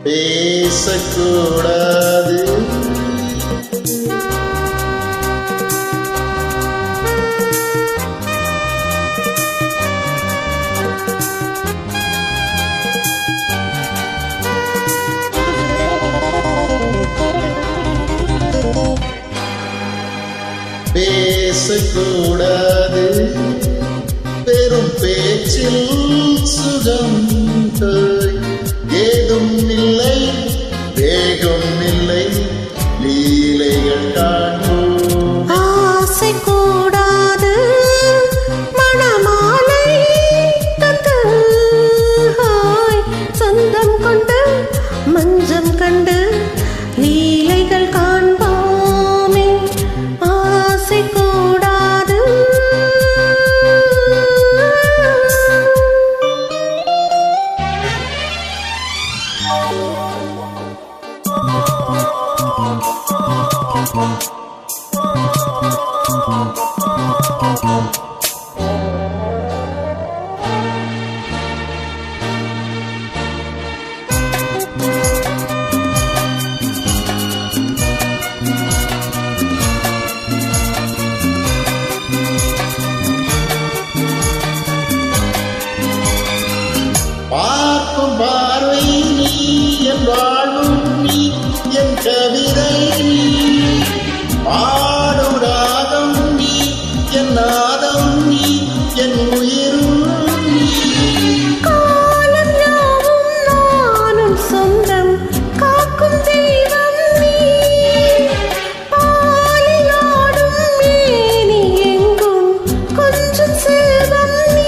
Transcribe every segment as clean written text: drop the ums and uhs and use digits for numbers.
பேசக்கூடாது. பேசக்கூடாது, பெரும் பேச்சில் சுகம் ஏதும் இல்லை, வேகம் இல்லை, லீலைகள் காண்போம். ஆசை கூடாது, மணமாலை தந்து சொந்தம் கொண்டு மஞ்சம் கண்டு லீலைகள் காண்போமே. ஆசை கூடாது. பார்க்கும் பார்வை நீ, என் வாழ்வும் நீ, என் கவிதை நீ, பாடும் ராகம் நீ, என் நாதம் நீ, என் உயிரும் நீ. காலம் யாவும் நானும் சொந்தம் காக்கும் தெய்வம் நீ, பாலில் ஆடும் மேனி எங்கும் கொஞ்சம் செல்வம் நீ.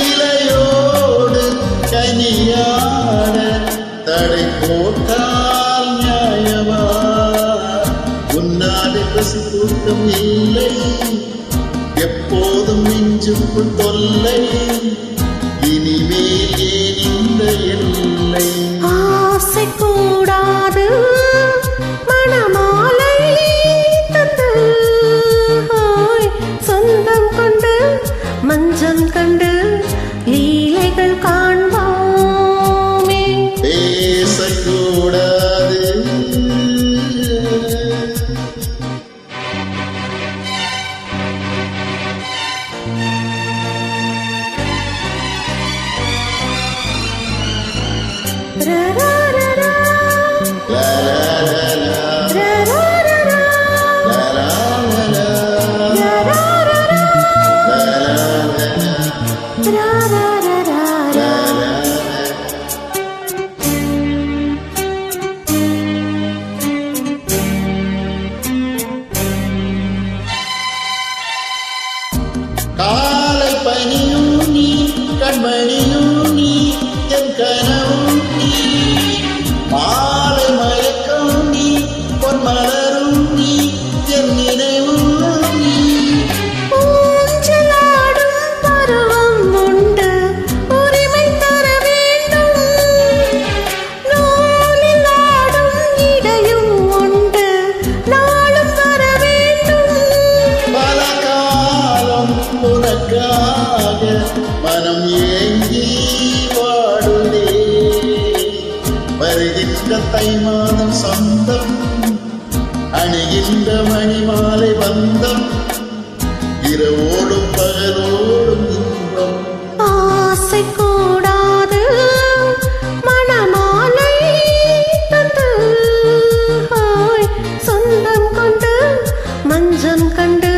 இலையோடு கனியான தடை போட்டால் நியாயமா? உன்னாடு பசி தூக்கம் இல்லை, எப்போதும் நெஞ்சுக்குள் தொல்லை, இனிமேல் ஏன் இந்த எல்லை? ஆசை கூடாது, மணமாலை தந்து சொந்தம் கொண்டு மஞ்சம் கண்டு லீலைகள் காண்போமே. பேசக்கூடாது. ரரரரா, லா லா லா லா, ரரரரா, லா லா லா லா, ரரரரா, லா லா லா லா, ரரரரா. லா லா லா. காலை பனியும் நீ, கண்மணியும் நீ, என் கனவும் நீ, மாலை மயக்கம் நீ, பொன்மலரும் நீ, என் நினைவும் நீ. ஊஞ்சலாடும் பருவம் உண்டு, உரிமை தர வேண்டும். நூலில் ஆடும் இடையும் உண்டு, நாளும் வர வேண்டும். பல காலம் உனக்காக மனம் ஏங்கி வாடுதே, வருகின்ற தை மாதம் சொந்தம், அணிகின்ற மணிமாலை பந்தம், இரவோடும் பகலோடும் இன்பம். ஆசை கூடாது, மணமாலை தந்து சொந்தம் கொண்டு மஞ்சம் கண்டு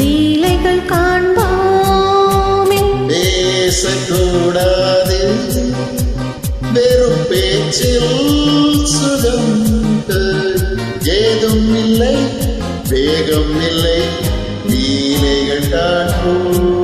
லீலைகள் காண்போமே. பேசக்கூடாது, வெறும் பேச்சில் சுகம் ஏதும் இல்லை, வேகம் இல்லை, லீலைகள் காண்போம்.